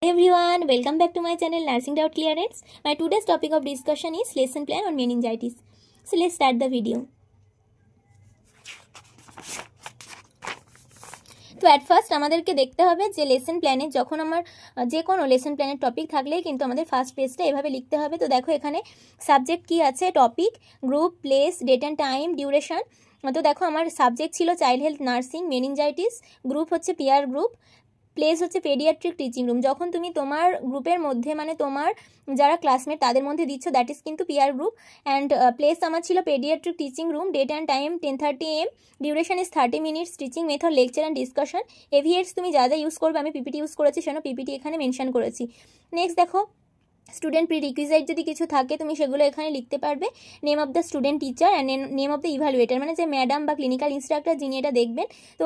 Hey everyone, welcome back to my channel Nursing Doubt Clearance. My today's topic of discussion is lesson plan on meningitis. So let's start the video. তো at first আমাদেরকে দেখতে হবে যে lesson প্ল্যানে যখন আমার যে কোনো লেসন প্ল্যানের টপিক থাকলেই কিন্তু আমাদের ফার্স্ট পেজটা এভাবে লিখতে হবে। তো দেখো এখানে সাবজেক্ট কি আছে, topic, group, place, date and time, duration. তো দেখো আমার সাবজেক্ট ছিল child health nursing meningitis, group হচ্ছে পিয়ার গ্রুপ, প্লেস হচ্ছে পেডিয়াট্রিক টিচিং রুম। যখন তুমি তোমার গ্রুপের মধ্যে মানে তোমার যারা ক্লাসমেট তাদের মধ্যে দিচ্ছ দ্যাট ইজ কিন্তু পিয়ার গ্রুপ। অ্যান্ড প্লেস আমার ছিল paediatric teaching room, date and time 10:30 AM, duration is 30 minutes, teaching method lecture and discussion. AV aids তুমি যা যা ইউজ করবে, আমি পিপিটি ইউজ করেছি সেজন্য পিপিটি এখানে মেনশন করেছি। নেক্সট দেখো স্টুডেন্ট প্রিরিকুইজিট যদি কিছু থাকে তুমি সেগুলো এখানে লিখতে পারবে। Name of the student teacher and name of the evaluator, মানে যে ম্যাডাম বা ক্লিনিক্যাল ইনস্ট্রাক্টর যিনি এটা দেখবেন তো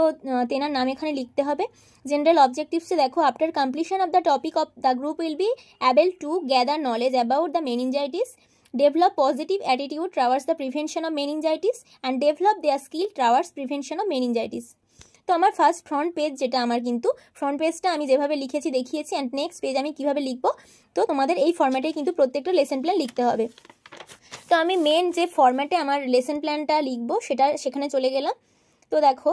তেনার নাম এখানে লিখতে হবে। জেনারেল অবজেক্টিভসে দেখো after completion of the topic of the group will be able two gather knowledge about the meningitis, develop positive attitude towards the prevention of meningitis and develop their skill towards prevention of meningitis. তো আমার first front page যেটা আমার কিন্তু front পেজটা আমি যেভাবে লিখেছি দেখিয়েছি, অ্যান্ড নেক্সট পেজ আমি কিভাবে লিখবো তো তোমাদের এই ফরম্যাটে কিন্তু প্রত্যেকটা লেসন প্ল্যান লিখতে হবে। তো আমি মেন যে ফরম্যাটে আমার লেসন প্ল্যানটা লিখবো সেখানে চলে গেলাম। তো দেখো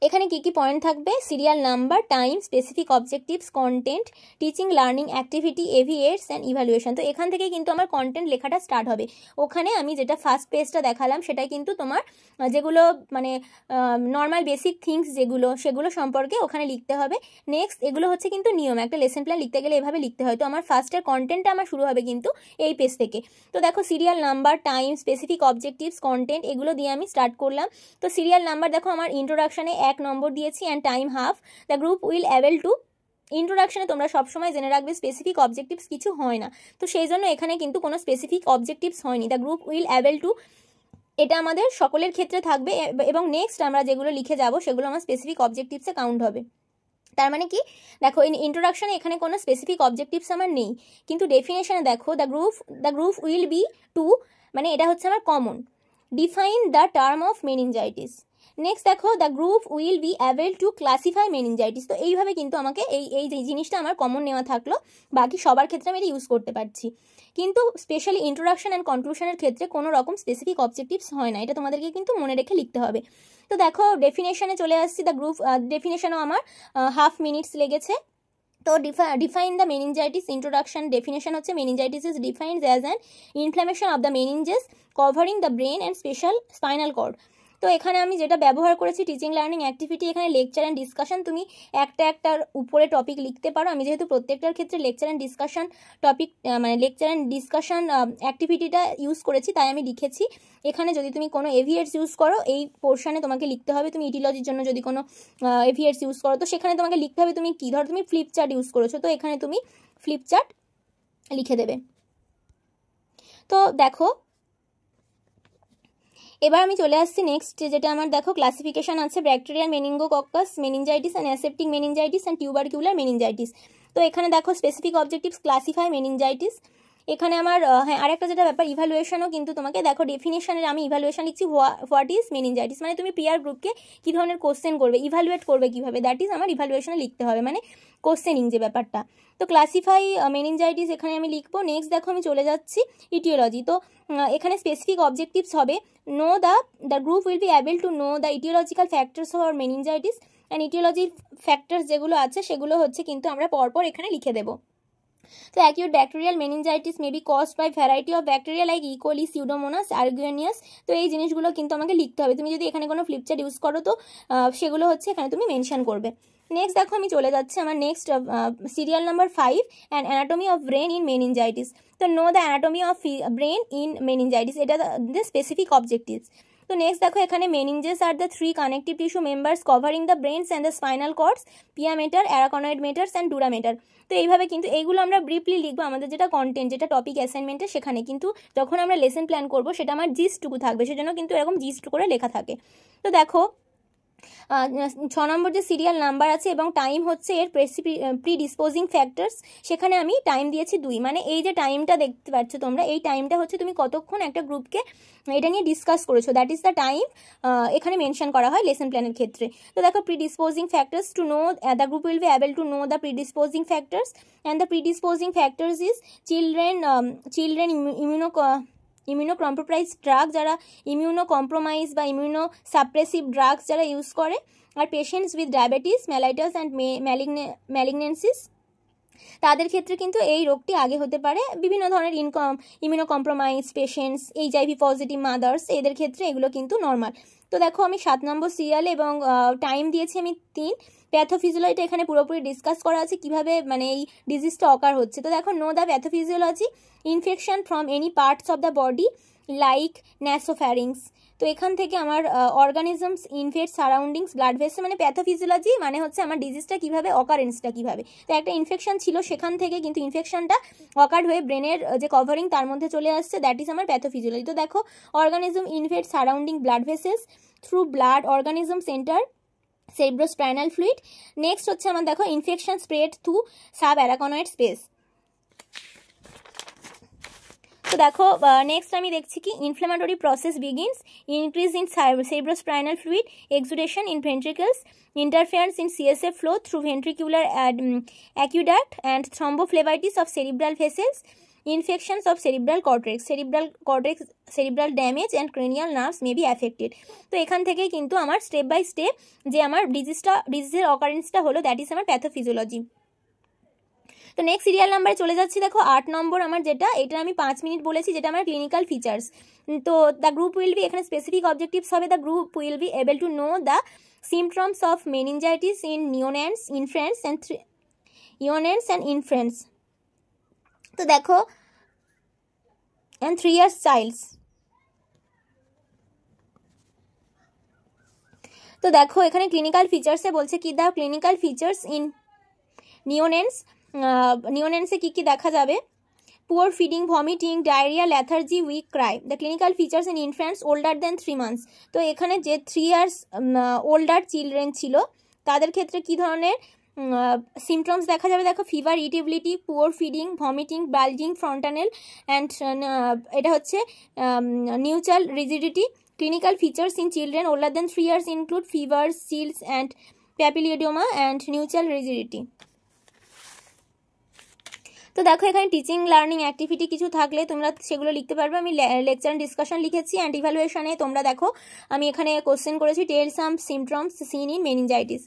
এখানে কি কি পয়েন্ট থাকবে, serial number, time, specific objectives, content, teaching learning activity, AV aids and evaluation. তো এখান থেকে কিন্তু আমার কন্টেন্ট লেখাটা স্টার্ট হবে। ওখানে আমি যেটা ফার্স্ট পেজটা দেখালাম সেটা কিন্তু তোমার যেগুলো মানে নর্মাল বেসিক থিংস সেগুলো সম্পর্কে ওখানে লিখতে হবে। নেক্সট এগুলো হচ্ছে কিন্তু নিয়ম, একটা লেসন প্ল্যান লিখতে গেলে এভাবে লিখতে হয়। তো আমার ফার্স্টের কন্টেন্টটা আমার শুরু হবে কিন্তু এই পেজ থেকে। তো দেখো serial number, time, specific objectives, content এগুলো দিয়ে আমি স্টার্ট করলাম। তো সিরিয়াল নাম্বার দেখো আমার ইন্ট্রোডাকশনে 1 নম্বর দিয়েছি and time half. The group will able to, ইন্ট্রোডাকশনে তোমরা সবসময় জেনে রাখবে স্পেসিফিক অবজেক্টিভস কিছু হয় না, তো সেই জন্য এখানে কিন্তু কোনো স্পেসিফিক অবজেক্টিভস হয়নি। The group will able two এটা আমাদের সকলের ক্ষেত্রে থাকবে, এবং নেক্সট আমরা যেগুলো লিখে যাব সেগুলো আমার স্পেসিফিক অবজেক্টিভসে কাউন্ট হবে। তার মানে কি দেখো ইন্ট্রোডাকশনে এখানে কোনো স্পেসিফিক অবজেক্টিভস আমার নেই, কিন্তু ডেফিনেশনে দেখো the group will be to, মানে এটা হচ্ছে আমার common. Define the term of meningitis. Next দেখো the group will be able to classify meningitis. তো এইভাবে কিন্তু আমাকে এই যে জিনিসটা আমার কমন নেওয়া থাকলো, বাকি সবার ক্ষেত্রে আমি এটা ইউজ করতে পারছি, কিন্তু স্পেশালি ইন্ট্রোডাকশন অ্যান্ড কনক্লুশনের ক্ষেত্রে কোনো রকম স্পেসিফিক অবজেক্টিভস হয় না, এটা তোমাদেরকে কিন্তু মনে রেখে লিখতে হবে। তো দেখো ডেফিনেশনে চলে আসছি। দ্য গ্রুপ ডেফিনেশনও আমার হাফ মিনিটস লেগেছে। তো define the meningitis, introduction definition হচ্ছে meningitis is defined as an inflammation of the meninges covering the brain and spinal cord. তো এখানে আমি যেটা ব্যবহার করেছি টিচিং লার্নিং অ্যাক্টিভিটি, এখানে লেকচার অ্যান্ড ডিসকাশন তুমি একটার উপরে টপিক লিখতে পারো। আমি যেহেতু প্রত্যেকটার ক্ষেত্রে লেকচার অ্যান্ড ডিসকাশন টপিক মানে লেকচার অ্যান্ড ডিসকাশন অ্যাক্টিভিটিটা ইউজ করেছি তাই আমি লিখেছি। এখানে যদি তুমি কোনো এভিএটস ইউজ করো এই পোর্শনে তোমাকে লিখতে হবে। তুমি ইটিলজির জন্য যদি কোনো এভিএটস ইউজ করো তো সেখানে তোমাকে লিখতে হবে তুমি কী, ধরো তুমি ফ্লিপচার্ট ইউজ করেছো তো এখানে তুমি ফ্লিপচার্ট লিখে দেবে। তো দেখো এবার আমি চলে আসছি নেক্সট যেটা আমার দেখো ক্লাসিফিকেশন আছে bacterial meningococcus meningitis and aseptic meningitis and tubercular meningitis. তো এখানে দেখো স্পেসিফিক অবজেক্টিভস ক্লাসিফাই মেনিনজাইটিস। এখানে আমার হ্যাঁ আরেকটা যেটা ব্যাপার ইভ্যালুয়েশনও কিন্তু তোমাকে দেখো ডেফিনেশনের আমি ইভ্যালুয়েশন লিখছি হোয়াট ইজ মেনিনজাইটিস, মানে তুমি পিয়ার গ্রুপকে কী ধরনের কোশ্চেন করবে, ইভ্যালুয়েট করবে কীভাবে, দ্যাট ইজ আমার ইভ্যালুয়েশনে লিখতে হবে, মানে কোশ্চেনিং যে ব্যাপারটা। তো ক্লাসিফাই মেনিনজাইটিস এখানে আমি লিখবো। নেক্সট দেখো আমি চলে যাচ্ছি ইটিওলজি। তো এখানে স্পেসিফিক অবজেক্টিভস হবে know the group will be able to know the aetiological factors for meningitis and aetiology factors যেগুলো আছে সেগুলো হচ্ছে কিন্তু আমরা পরপর এখানে লিখে দেবো। তো acute bacterial meningitis may be caused by variety of bacteria like E. coli, Pseudomonas aeruginosa। তো এই জিনিসগুলো কিন্তু আমাকে লিখতে হবে। তুমি যদি এখানে কোনো ফ্লিপচার্ট ইউজ করো তো সেগুলো হচ্ছে এখানে তুমি মেনশন করবে। নেক্সট দেখো আমি চলে যাচ্ছি আমার next serial number 5 and anatomy of brain in meningitis. তো know the anatomy of brain in meningitis, এটা দ্য স্পেসিফিক অবজেক্টিভস। তো নেক্সট দেখো এখানে meninges are the 3 connective tissue members covering the brains and the spinal cords, pia mater, arachnoid maters and dura mater. তো এইভাবে কিন্তু এইগুলো আমরা briefly লিখবো আমাদের যেটা কন্টেন্ট যেটা টপিক অ্যাসাইনমেন্টে, সেখানে কিন্তু যখন আমরা লেসন প্ল্যান করবো সেটা আমার জিস্টটুকু থাকবে, সেজন্য কিন্তু এরকম জিস্ট করে লেখা থাকে। তো দেখো ছ নম্বর যে সিরিয়াল নাম্বার আছে এবং টাইম হচ্ছে এর প্রিডিসপোজিং ফ্যাক্টরস, সেখানে আমি টাইম দিয়েছি 2। মানে এই যে টাইমটা দেখতে পাচ্ছ তোমরা, এই টাইমটা হচ্ছে তুমি কতক্ষণ একটা গ্রুপকে এটা নিয়ে ডিসকাস করেছো, দ্যাট ইজ দ্য টাইম এখানে মেনশন করা হয় লেসন প্ল্যানের ক্ষেত্রে। তো দেখো predisposing factors, to know the group will be able to know the predisposing factors, and the predisposing factors is children immunocompromise drug, যারা ইমিউনোকম্প্রোমাইজ বা ইমিউনোসাপ্রেসিভ ড্রাগস যারা ইউজ করে, আর patients with diabetes mellitus and malignancies, তাদের ক্ষেত্রে কিন্তু এই রোগটি আগে হতে পারে। বিভিন্ন ধরনের ইমিউনোকম্প্রোমাইজ পেশেন্টস, HIV পজিটিভ মাদার্স, এদের ক্ষেত্রে এগুলো কিন্তু নর্মাল। তো দেখো আমি 7 নম্বর সিরিয়ালে এবং টাইম দিয়েছি আমি 3। প্যাথোফিজিওলজিটা এখানে পুরোপুরি ডিসকাস করা আছে কিভাবে মানে এই ডিজিজটা অকার হচ্ছে। তো দেখো know the pathophysiology, infection from any parts of the body like nasopharynx. তো এখান থেকে আমার organisms infect surroundings blood vessel, মানে প্যাথোফিজিওলজি মানে হচ্ছে আমার ডিজিজটা কীভাবে, অকারেন্সটা কীভাবে। তো একটা ইনফেকশন ছিল, সেখান থেকে কিন্তু ইনফেকশনটা অকার্ড হয়ে ব্রেনের যে কভারিং তার মধ্যে চলে আসছে, দ্যাট ইজ আমার প্যাথোফিজিওলজি। তো দেখো organism infect surrounding blood vessels through blood, organism centre cerebrospinal fluid। Next হচ্ছে আমার দেখো infection spread through subarachnoid space. তো দেখো নেক্সট আমি দেখছি কি inflammatory process begins, increase in cerebrospinal fluid exudation in ventricles, interference in CSF flow through ventricular aqueduct and thrombophlebitis of cerebral vessels, infections of cerebral cortex, cerebral damage and cranial nerves may be affected। তো এখান থেকে কিন্তু আমার step by step যে আমার ডিজিজের অকারেন্সটা হলো, that is আমার pathophysiology. তো নেক্সট সিরিয়াল নাম্বারে চলে যাচ্ছি। দেখো 8 নম্বর আমার যেটা, এটা আমি 5 মিনিট বলেছি, যেটা আমার ক্লিনিক্যাল ফিচার্স। তো দ্য গ্রুপ উইল বি, এখানে স্পেসিফিক অবজেক্টিভস হবে, the group will be able to know the symptoms of meningitis in neonates, infants and infants. তো দেখো and 3 years childs। তো দেখো এখানে ক্লিনিক্যাল ফিচার্সে বলছে কি, দ্য ক্লিনিক্যাল ফিচার্স ইন নিওনেন্সে কি কি দেখা যাবে, poor feeding, vomiting, diarrhoea, lethargy, weak cry. The clinical features in infants older than 3 months। তো এখানে যে 3 years ওল্ডার চিলড্রেন ছিল তাদের ক্ষেত্রে কি ধরনের সিমটমস দেখা যাবে, দেখো fever, irritability, poor feeding, vomiting, bulging fontanelle and এটা হচ্ছে nuchal rigidity. Clinical features in children older than 3 years include fever, chills and papilloedema and nuchal rigidity. তো দেখো এখানে টিচিং লার্নিং অ্যাক্টিভিটি কিছু থাকলে তোমরা সেগুলো লিখতে পারবে। আমি লেকচার ডিসকাশন লিখেছি, অ্যান্ড ইভ্যালুয়েশনে তোমরা দেখো আমি এখানে কোশ্চেন করেছি টেল সাম সিমটমস সিন ইন মেনিনজাইটিস।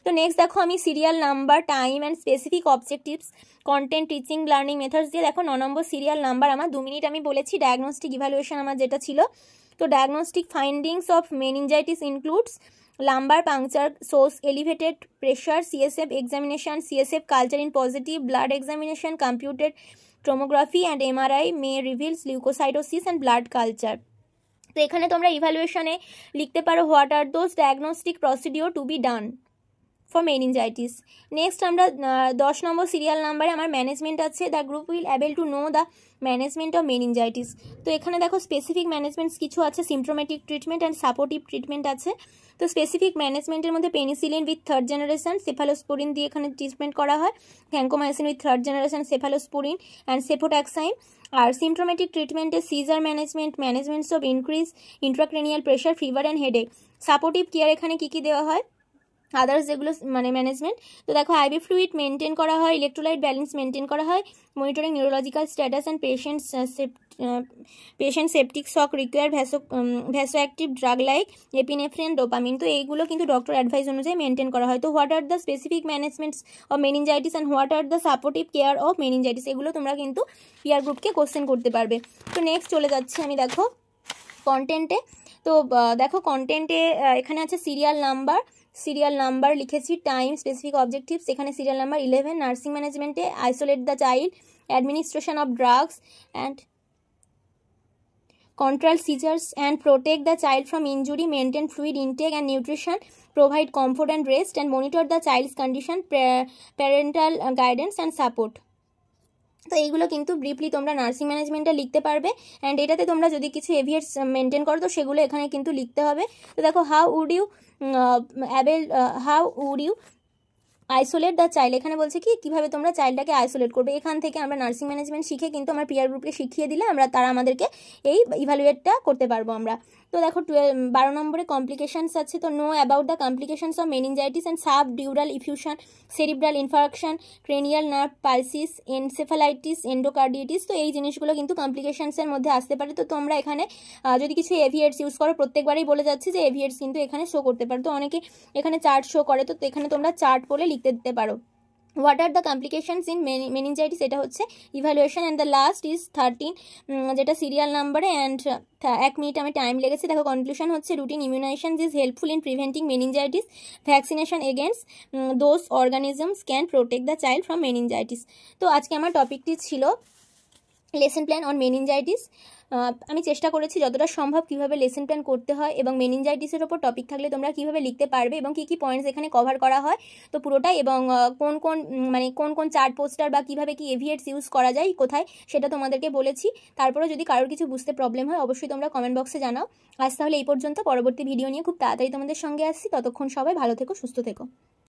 তো নেক্সট দেখো আমি serial number, time and specific objectives, content, teaching learning methods দিয়ে দেখো 9 নম্বর সিরিয়াল নাম্বার আমার 2 মিনিট আমি বলেছি। ডায়াগনস্টিক ইভ্যালুয়েশন আমার যেটা ছিল, তো diagnostic findings of meningitis includes lumbar puncture shows elevated pressure, CSF examination, CSF culture in positive, blood examination, computed tomography and MRI may reveal leukocytosis and blood culture। তো এখানে তোমরা ইভ্যালুয়েশনে লিখতে পারো what are those diagnostic procedure to be done for meningitis. Next আমরা 10 number serial নাম্বারে আমার management আছে, the group will able to know the management of meningitis. তো এখানে দেখো স্পেসিফিক ম্যানেজমেন্টস কিছু আছে, symptomatic treatment and supportive treatment আছে। তো স্পেসিফিক ম্যানেজমেন্টের মধ্যে penicillin with 3rd generation, cephalosporin দিয়ে এখানে ট্রিটমেন্ট করা হয়, vancomycin with 3rd generation, cephalosporin and cefotaxime. আর সিমটোমেটিক ট্রিটমেন্টে seizure managements of increase intracranial pressure, fever and headache. Supportive care এখানে কী কী দেওয়া হয়, আদার্স যেগুলো মানে ম্যানেজমেন্ট। তো দেখো আইভি ফ্লুইড মেনটেন করা হয়, ইলেকট্রোলাইট ব্যালেন্স মেনটেন করা হয়, monitoring neurological status and patient septic shock require vasoactive drug like epinephrine, dopamine. তো এইগুলো কিন্তু ডক্টর অ্যাডভাইস অনুযায়ী মেনটেন করা হয়। তো what are the specific ম্যানেজমেন্টস of meningitis and what are the supportive care of meningitis, এগুলো তোমরা কিন্তু পিয়ার গ্রুপকে কোশ্চেন করতে পারবে। তো নেক্সট চলে যাচ্ছি আমি দেখো কন্টেন্টে। তো দেখো কন্টেন্টে এখানে আছে সিরিয়াল নাম্বার লিখেছি, টাইম, স্পেসিফিক অবজেক্টিভস। এখানে সিরিয়াল নাম্বার 11। নার্সিং ম্যানেজমেন্টে isolate the child, administration of drugs and control seizures and protect the child from injury, maintain fluid intake and nutrition, provide comfort and rest and monitor the child's condition, parental guidance and support। তো এইগুলো কিন্তু briefly তোমরা nursing ম্যানেজমেন্টে লিখতে পারবে। And এটাতে তোমরা যদি কিছু এভিয়েটস মেনটেন করো তো সেগুলো এখানে কিন্তু লিখতে হবে। তো দেখো how would you isolate the child, এখানে বলছে কি কীভাবে তোমরা চাইল্ডটাকে আইসোলেট করবে। এখান থেকে আমরা নার্সিং ম্যানেজমেন্ট শিখে কিন্তু আমার পিয়ার গ্রুপকে শিখিয়ে দিলে তারা আমাদেরকে এই ইভ্যালুয়েটটা করতে পারবো আমরা। তো দেখো 12 নম্বরে কমপ্লিকেশনস আছে। তো know about the complications of meningitis and subdural effusion, cerebral infarction, cranial nerve palsies, encephalitis, endocarditis. তো এই জিনিসগুলো কিন্তু কমপ্লিকেশনসের মধ্যে আসতে পারে। তো তোমরা এখানে যদি কিছু এভিয়েটস ইউজ করো, প্রত্যেকবারই বলে যাচ্ছে যে এভিয়েটস কিন্তু এখানে শো করতে পারো। তো অনেকে এখানে চার্ট শো করে, তো এখানে তোমরা চার্ট বলে লিখতে দিতে পারো। What are the complications in meningitis, এটা হচ্ছে evaluation. And the last is 13, যেটা সিরিয়াল নাম্বারে। অ্যান্ড 1 মিনিট আমি টাইম লেগেছে। দেখো কনক্লুশন হচ্ছে routine immunisation is helpful in preventing meningitis, vaccination against those organisms can protect the child from meningitis. তো আজকে আমার টপিকটি ছিল লেসন প্ল্যান অন মেনিনজাইটিস। আমি চেষ্টা করেছি যতটা সম্ভব কীভাবে লেসন প্ল্যান করতে হয় এবং মেনিনজাইটিসের ওপর টপিক থাকলে তোমরা কীভাবে লিখতে পারবে এবং কী কী পয়েন্টস এখানে কভার করা হয় তো পুরোটাই, এবং কোন কোন চার্ট পোস্টার বা কীভাবে কি এভিয়েটস ইউজ করা যায় কোথায় সেটা তোমাদেরকে বলেছি। তারপরেও যদি কারোর কিছু বুঝতে প্রবলেম হয় অবশ্যই তোমরা কমেন্ট বক্সে জানাও। আজ তাহলে এই পর্যন্ত, পরবর্তী ভিডিও নিয়ে খুব তাড়াতাড়ি তোমাদের সঙ্গে আসছি। ততক্ষণ সবাই ভালো থেকো, সুস্থ থেকো।